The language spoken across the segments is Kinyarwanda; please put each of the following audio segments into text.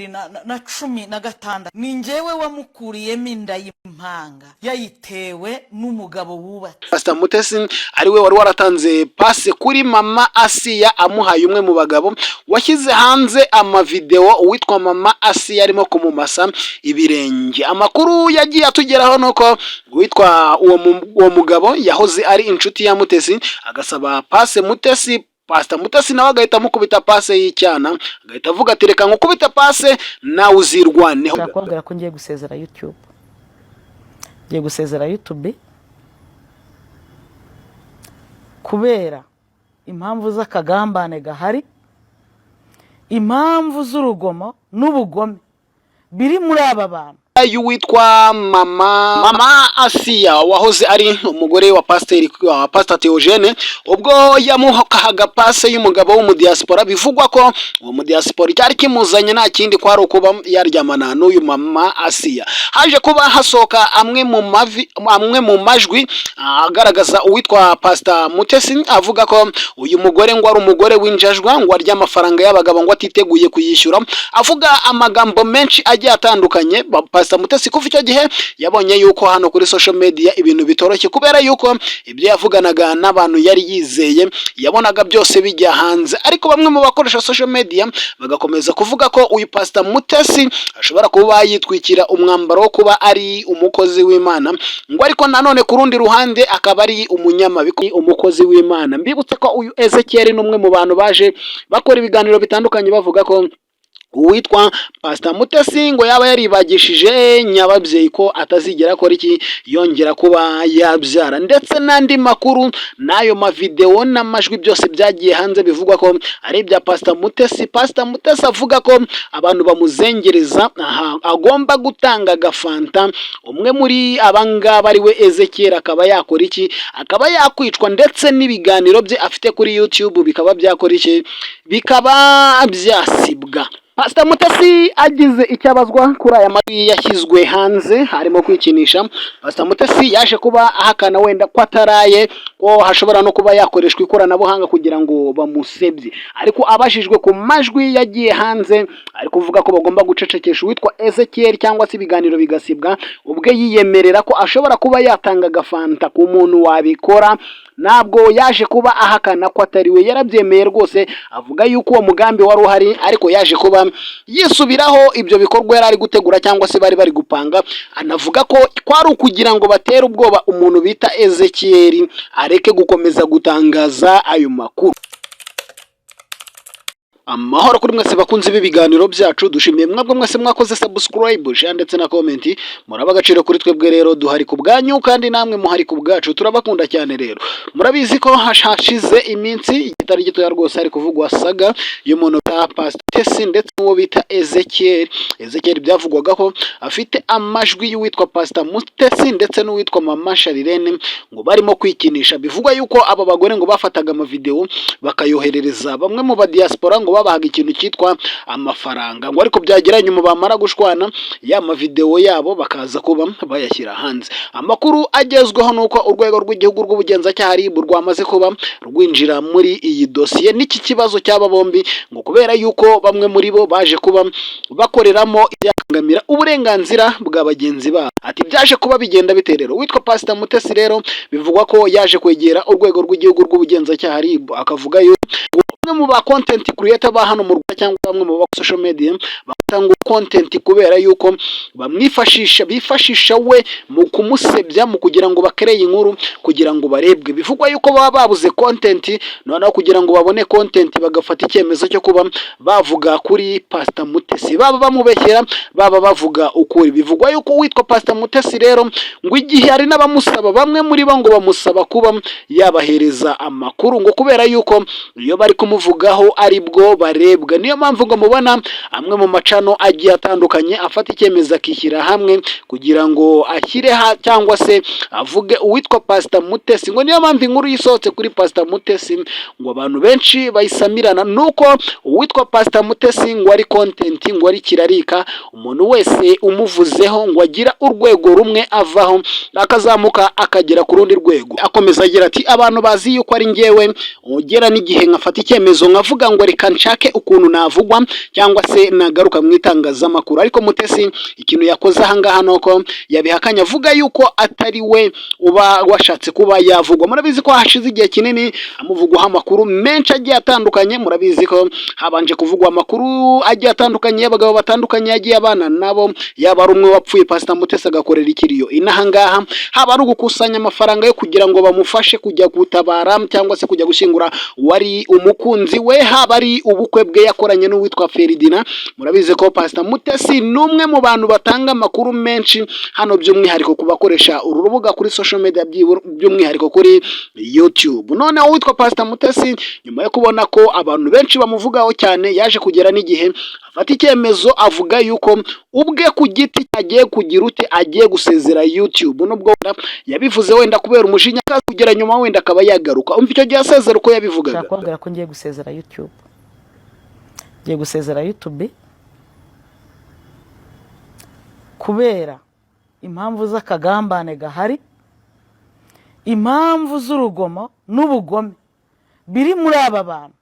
2016 ni njyewe wamukuriyemo inda y'impanga yayitewe n'umugabo wubatse. Pastor Mutesi ari we wari waratanze pase kuri mama Asiya amuhaye umwe mu bagabo washyize hanze amavideo witwa mama Asiya arimo kumumasa ibirenge. Amakuru yagiye atugeraho nuko witwa uwo mugabo yahoze ari inshuti ya Mutesi agasaba pase Mutesi. Pastor Mutesi nawe agahita mukubita pase y'icyana agahita avuga ati reka nkukubita pase nawe uzirwaneho. Nakubwira ko ngiye gusezera YouTube, ngiye gusezera YouTube kubera impamvu z'akagambane gahari, impamvu z'urugomo n'ubugome biri muri aba bantu. Uyu witwa mama Asiya wahoze ari umugore wa Pastor Theogene ubwo yamuhaga pase y'umugabo w'umudiaspora, bivugwa ko uwo mudiaspora cyari kimuzanye nta kindi kwari ukuba yaryamana n'uyu mama Asiya. Haje kuba hasoka amwe mu majwi agaragaza uwitwa Pastor Mutesi avuga ko uyu mugore ngo ari umugore w'injajwa, ngo arya amafaranga y'abagabo ngo atiteguye kuyishyura, avuga amagambo menshi agiye atandukanye. Pastor Mutesi kuva icyo gihe yabonye yuko hano kuri social media ibintu bitoroshye, kubera yuko ibyo yavuganaga n'abantu yari yizeye yabonaga byose bijya hanze. Ariko bamwe mu bakoresha social media bagakomeza kuvuga ko uyu Pastor Mutesi ashobora kuba yitwikira umwambaro wo kuba ari umukozi w'Imana, ngo ariko nanone ku rundi ruhande akaba ari umunyamabi, umukozi w'Imana. Mbibutse ko uyu Ezekiel n'umwe mu bantu baje bakora ibiganiro bitandukanye bavuga ko uwitwa Pastor Mutesi ngo yaba yaribagishije nyababyeyi ko atazigera akora iki yongera kuba yabyara, ndetse n'andi makuru n'ayo mavideo n'amajwi byose byagiye hanze bivugwa ko ari ibya Pastor Mutesi. Pastor Mutesi avuga ko abantu bamuzengereza agomba gutanga agafanta, umwe muri abangaba ari we Ezekiel akaba yakora iki, akaba yakwicwa, ndetse n'ibiganiro bye afite kuri YouTube bikaba byakora iki, bikaba byasibwa. Pastor Mutesi agize icyabazwa kuri aya majwi yashyizwe hanze harimo kwikinisha. Pastor Mutesi yaje kuba ahakana wenda ko ataraye, ko hashobora no kuba yakoreshwa ikoranabuhanga kugira ngo bamusebye, ariko abajijwe ku majwi yagiye hanze ari kuvuga ko bagomba gucecekesha uwitwa Ezekiel cyangwa se ibiganiro bigasibwa, ubwe yiyemerera ko ashobora kuba yatanga agafanta ku muntu wabikora. Ntabwo yaje kuba ahakana ko atari we, yarabyemeye rwose, avuga yuko uwo mugambi wari uhari, ariko yaje kuba yisubiraho ibyo bikorwa yari ari gutegura cyangwa se bari gupanga. Anavuga ko kwari ukugira ngo batere ubwoba umuntu bita Ezekiel areke gukomeza gutangaza ayo makuru. Amahoro kuri mwese bakunze ibi biganiro byacu, dushimiye mwabwo mwese mwakoze subscribe, share ndetse na comment. Muraba agaciro kuri twebwe rero, duhari ku bwanyu kandi namwe muhari ku bwacu, turabakunda cyane. Rero murabizi ko hashize iminsi igitari gitoya rwose ari kuvugwa saga y'umuntu ta Pastor Mutesi ndetse n'uwo bita Ezekiel. Ezekiel byavugwaga ko afite amajwi y'uwitwa Pastor Mutesi ndetse n'uwitwa Mama Sharirene ngo barimo kwikinisha. Bivugwa yuko aba bagore ngo bafataga amavideo bakayoherereza bamwe mu ba diaspora ngo babahaga ikintu cyitwa amafaranga, ngo ariko byagira nyuma bamara gushwana ya mavideo yabo bakaza kuba bayashyira hanze. Amakuru agezweho nuko urwego rw'igihugu rw'ubugenzacyaha RIB rwamaze kuba rwinjira muri iyi dosiye n'iki kibazo cy'aba bombi, ngo kubera yuko bamwe muri bo baje kuba bakoreramo ibyakangamira uburenganzira bwa bagenzi babo. Ati byaje kuba bigenda biterero. Witwa Pastor Mutesi rero bivugwa ko yaje kwegera urwego rw'igihugu rw'ubugenzacyaha RIB akavuga yuko bamwe mu ba content creator ba hano mu Rwanda cyangwa bamwe mu ba social media batanga content kubera yuko bifashisha we mu kumusebya, mu kugira ngo bakereye inkuru kugira ngo barebwe. Bivugwa yuko baba babuze content, noneho kugira ngo babone content bagafata icyemezo cyo kuba bavuga kuri Pastor Mutesi, baba bamubeshyera baba bavuga ukuri. Bivugwa yuko witwa Pastor Mutesi rero ngo igihe ari n'abamusaba, bamwe muri bo ngo bamusaba kuba yabahereza amakuru, ngo kubera yuko iyo bari kumuvugaho ari bwo barebwa. Niyo mpamvu ngo mubona amwe mu macano agiye atandukanye afata icyemezo akishyira hamwe kugira ngo ashyire cyangwa se avuge uwitwa Pastor Mutesi. Ngo niyo mpamvu inkuru yisohotse kuri Pastor Mutesi ngo abantu benshi bayisamirana, nuko uwitwa Pastor Mutesi ngo ari content, ngo ari kirarika, umuntu wese umuvuzeho ngo agira urwego rumwe avaho akazamuka akagera ku rundi rwego. Akomeza agira ati abantu bazi yuko ari njyewe ugera n'igihe nkafata icyemezo icyemezo nkavuga ngo reka nshake ukuntu navugwa cyangwa se nagaruka mu itangazamakuru, ariko Mutesi ikintu yakoze ahangaha nuko yabihakanye avuga yuko atari we uba washatse kuba yavugwa. Murabizi ko hashize igihe kinini amuvugwaho amakuru menshi agiye atandukanye, murabizi ko habanje kuvugwa amakuru agiye atandukanye y'abagabo batandukanye yagiye abana nabo, yaba ari umwe wapfuye Pastor Mutesi agakorera ikiriyo inahangaha, haba ari ugukusanya amafaranga yo kugira ngo bamufashe kujya gutabara cyangwa se kujya gushyingura wari umukunzi we, haba ari ubukwe bwe yakoranye n'uwitwa Ferdinand. Murabizi ko Pastor Mutesi ni umwe mu bantu batanga amakuru menshi hano, by'umwihariko ku bakoresha uru rubuga kuri social media, by'umwihariko kuri YouTube. Noneho uwitwa Pastor Mutesi nyuma yo kubona ko abantu benshi bamuvugaho cyane, yaje kugera n'igihe afata icyemezo avuga yuko ubwe ku giti agiye kugira ute, agiye gusezera YouTube. Nubwo yabivuze wenda kubera umujinya kugera nyuma wenda akaba yagaruka. Umva icyo gihe asezera uko yabivugaga. Nakubwira ko ngiye gusezera YouTube. Ngiye gusezera YouTube kubera impamvu z'akagambane gahari, impamvu z'urugomo n'ubugome biri muri aba bantu.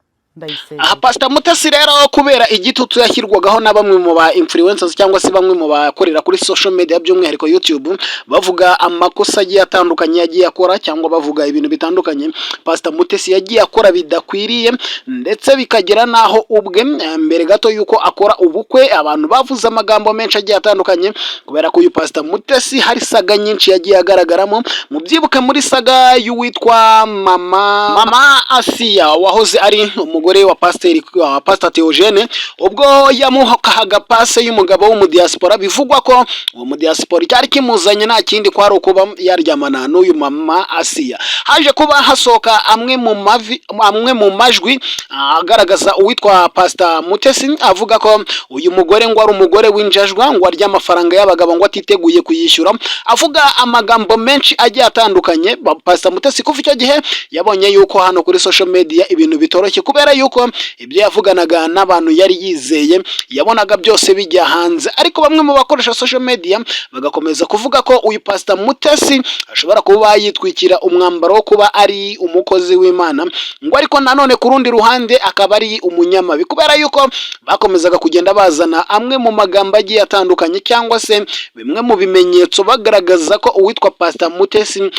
Aha Pastor Mutesi rero kubera igitutu yashyirwagaho na bamwe mu ba influencers cyangwa se bamwe mu bakorera kuri social media, by'umwihariko YouTube, bavuga amakosa agiye atandukanye yagiye akora cyangwa bavuga ibintu bitandukanye Pastor Mutesi yagiye akora bidakwiriye, ndetse bikagera naho ubwe mbere gato yuko akora ubukwe abantu bavuze amagambo menshi agiye atandukanye, kubera ko uyu Pastor Mutesi hari saga nyinshi yagiye agaragaramo. Mubyibuke muri saga y'uwitwa mama Asiya wahoze ari umugore wa Pastor Theogene, ubwo yamuhaga pase y'umugabo w'umudiaspora, bivugwa ko uwo mudiaspora cyari kimuzanye nta kindi ko ari ukuba yaryamana n'uyu mama Asiya. Haje kuba hasoka amwe mu majwi agaragaza uwitwa Pastor Mutesi avuga ko uyu mugore ngo ari umugore w'injajwa, ngo arya amafaranga y'abagabo, ngo atiteguye kuyishyura, avuga amagambo menshi agiye atandukanye. Pastor Mutesi kuva icyo gihe yabonye yuko hano kuri social media ibintu bitoroshye, kubera yuko ibyo yavuganaga n'abantu yari yizeye yabonaga byose bijya hanze. Ariko bamwe mu bakoresha social media bagakomeza kuvuga ko uyu Pastor Mutesi ashobora kuba yitwikira umwambaro wo kuba ari umukozi w'Imana, ngo ariko nanone ku rundi ruhande akaba ari umunyamabi, kubera yuko bakomezaga kugenda bazana amwe mu magambo agiye atandukanye cyangwa se bimwe mu bimenyetso bagaragaza ko uwitwa Pastor Mutesi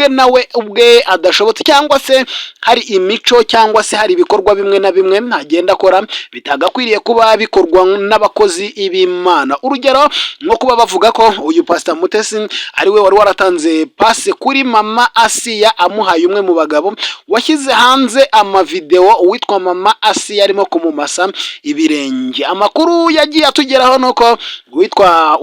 nawe ubwe adashobotse, cyangwa se hari imico cyangwa se hari ibikorwa bimwe na bimwe ntagenda akora bitagakwiriye kuba bikorwa n'abakozi b'Imana. Urugero nko kuba bavuga ko uyu Pastor Mutesi ari we wari waratanze pase kuri mama Asiya, amuhaye umwe mu bagabo washyize hanze amavideo uwitwa mama Asiya arimo kumumasa ibirenge. Amakuru yagiye atugeraho nuko uwitwa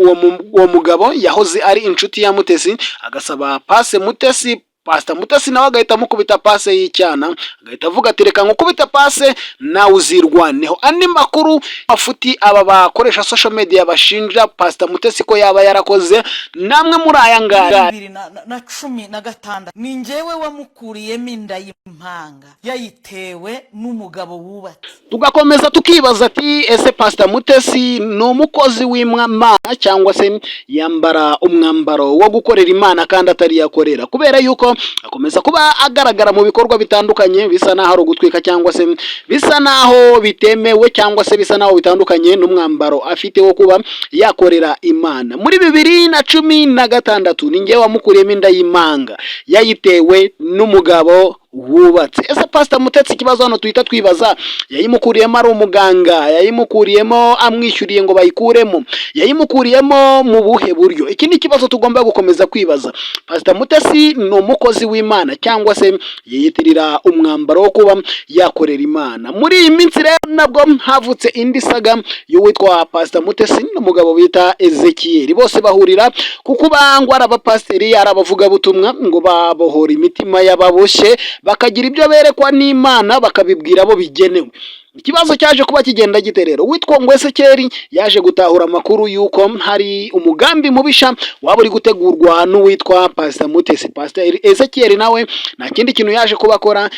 uwo mugabo yahoze ari inshuti ya Mutesi agasaba pase Mutesi, Pastor Mutesi nawe agahita amukubita pase y'icyana, agahita avuga ati reka nkukubita pase nawe uzirwaneho. Andi makuru afuti aba bakoresha social media bashinja Pastor Mutesi ko yaba yarakoze namwe muri aya ngaya 2016 ni njyewe wamukuriyemo inda y'impanga yayitewe n'umugabo wubatse. Tugakomeza tukibaza ati ese Pastor Mutesi ni umukozi w'Imana cyangwa se yambara umwambaro wo gukorera Imana kandi atari yakorera, kubera yuko akomeza kuba agaragara mu bikorwa bitandukanye bisa naho ari ugutwika cyangwa se bisa naho bitemewe cyangwa se bisa naho bitandukanye n'umwambaro afite wo kuba yakorera Imana. Muri 2016 ni njye wamukuriyemo inda y'imanga yayitewe n'umugabo wubatse. Ese Pastor Mutesi ikibazo hano tuhita twibaza, yayimukuriyemo ari umuganga, yayimukuriyemo amwishyuriye ngo bayikuremo, yayimukuriyemo mu buhe buryo? Iki ni kibazo tugomba gukomeza kwibaza. Pastor Mutesi ni umukozi w'Imana cyangwa se yiyitirira umwambaro wo kuba yakorera Imana? Muri iyi minsi rero nabwo havutse indi saga y'uwitwa Pastor Mutesi n'umugabo bita Ezekiel, bose bahurira kuko bangwa arabapasteri arabavuga butumwa ngo babohora imitima y'ababoshye bakagira ibyo berekwa n'Imana bakabibwira abo bigenewe. ikibazo cyaje kuba kigenda gite rero? Witwa ngo Ezekiel yaje gutahura amakuru yuko hari umugambi mubisha waba uri gutegurwa n'uwitwa Pastor Mutesi. Pastor Ezekiel nawe nta kindi kintu yaje kuba akora,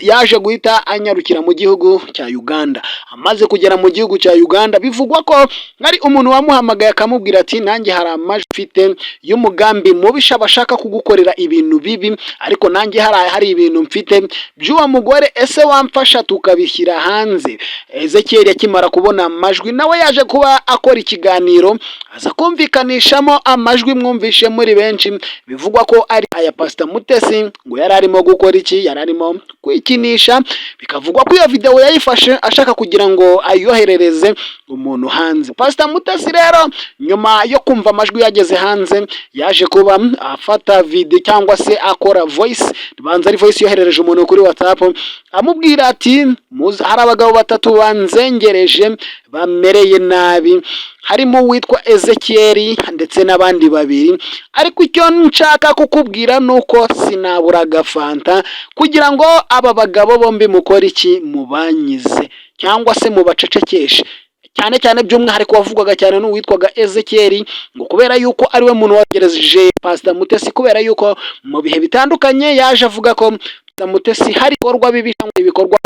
yaje guhita anyarukira mu gihugu cya Uganda. Amaze kugera mu gihugu cya Uganda, bivugwa ko hari umuntu wamuhamagaye akamubwira ati nanjye hari amajwi mfite y'umugambi mubisha bashaka kugukorera ibintu bibi, ariko nanjye hari ibintu mfite by'uwo mugore, ese wamfasha tukabishyira hanze? Ezekiel akimara kubona amajwi, nawe yaje kuba akora ikiganiro aza kumvikanishamo amajwi mwumvishe muri benshi, bivugwa ko ari aya Pastor Mutesi, ngo yari arimo gukora iki? Yari arimo kwikinisha. Bikavugwa ko iyo video yayifashe ashaka kugira ngo ayoherereze umuntu hanze. Pastor Mutesi rero nyuma yo kumva amajwi yageze hanze, yaje kuba afata video cyangwa se akora voice, banza ari voice yoherereje umuntu kuri WhatsApp amubwira ati hari abagabo batatu banzengereje bamereye nabi, harimo witwa Ezekiel ndetse n'abandi babiri, ariko icyo nshaka kukubwira nuko sinabura agafanta kugira ngo aba bagabo bombi mukora iki? Mubanyize cyangwa se mubacecekeshe. Cyane cyane by'umwihariko wavugwaga cyane n'uwitwaga Ezekiel, ngo kubera yuko ariwe muntu wagereje Pastor Mutesi, kubera yuko mu bihe bitandukanye yaje avuga ko Mutesi hari ibikorwa bibi cyangwa ibikorwa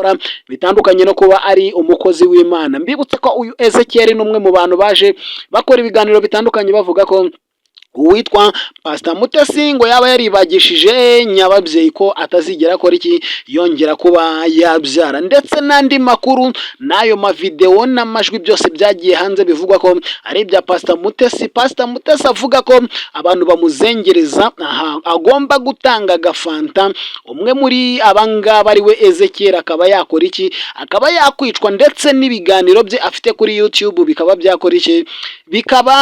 bitandukanye no kuba ari umukozi w'Imana. Mbibutse ko uyu Ezekiel n'umwe mu bantu baje bakora ibiganiro bitandukanye bavuga ko uwitwa Pastor Mutesi ngo yaba yaribagishije nyababyeyi ko atazigera akora iki? Yongera kuba yabyara. Ndetse n'andi makuru n'ayo mavideo n'amajwi byose byagiye hanze, bivugwa ko ari ibya Pastor Mutesi. Pastor Mutesi avuga ko abantu bamuzengereza, agomba gutanga agafanta. Umwe muri abangaba ari we Ezekiel akaba yakora iki? Akaba yakwicwa, ndetse n'ibiganiro bye afite kuri YouTube bikaba byakora iki? Bikaba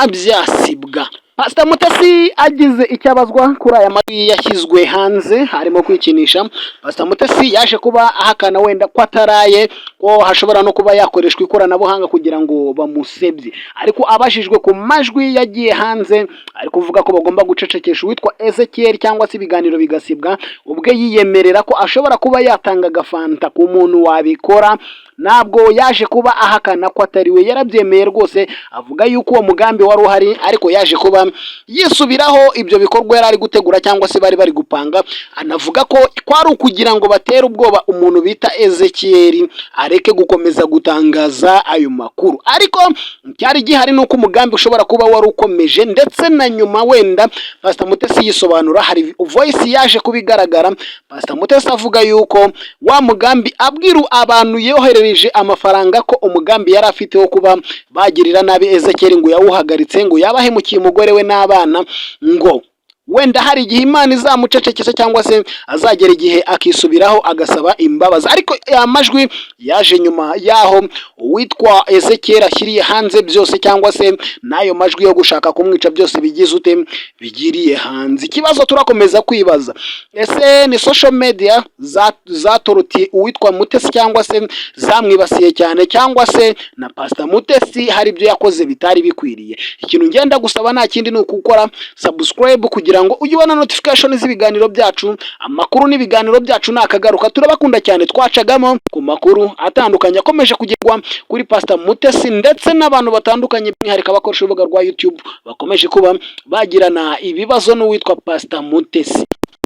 byasibwa. Pastor Mutesi agize icyabazwa kuri aya majwi yashyizwe hanze harimo kwikinisha. Pastor Mutesi yaje kuba ahakana wenda ko ataraye, ko hashobora no kuba yakoreshwa ikoranabuhanga kugira ngo bamusebye, ariko abajijwe ku majwi yagiye hanze ari kuvuga ko bagomba gucecekesha uwitwa Ezekiel cyangwa se ibiganiro bigasibwa, ubwe yiyemerera ko ashobora kuba yatanga agafanta ku muntu wabikora. Ntabwo yaje kuba ahakana ko atari we, yarabyemeye rwose, avuga yuko uwo mugambi wari uhari, ariko yaje kuba yisubiraho ibyo bikorwa yari ari gutegura cyangwa se bari gupanga. Anavuga ko kwari ukugira ngo batere ubwoba umuntu bita Ezekiel areke gukomeza gutangaza ayo makuru, ariko cyari gihari nuko umugambi ushobora kuba wari ukomeje. Ndetse na nyuma wenda Pastor Mutesi yisobanura, hari voice yaje kubigaragara Pastor Mutesi avuga yuko wa mugambi abwira abantu yoherereje amafaranga ko umugambi yari afite wo kuba bagirira nabi Ezekiel ngo yawuhagaritse, ngo yabahemukiye umugore we n'abana, ngo wenda hari igihe Imana izamucecekesha cyangwa se azagera igihe akisubiraho agasaba imbabazi. Ariko amajwi yaje nyuma yaho uwitwa Ezekiel ashyiriye hanze byose, cyangwa se n'ayo majwi yo gushaka kumwica byose bigize ute? Bigiriye hanze. Ikibazo turakomeza kwibaza, ese ni social media zatoroti uwitwa Mutesi cyangwa se zamwibasiye cyane, cyangwa se na Pastor Mutesi hari ibyo yakoze bitari bikwiriye? Ikintu ngenda gusaba nta kindi ni ukukora subscribe kugira ngo ujye ubona notification z'ibiganiro byacu. Amakuru n'ibiganiro byacu nakagaruka, turabakunda cyane. Twacagamo ku makuru atandukanye akomeje kugerwa kuri Pastor Mutesi ndetse n'abantu batandukanye, by'umwihariko abakoresha urubuga rwa YouTube bakomeje kuba bagirana ibibazo n'uwitwa Pastor Mutesi.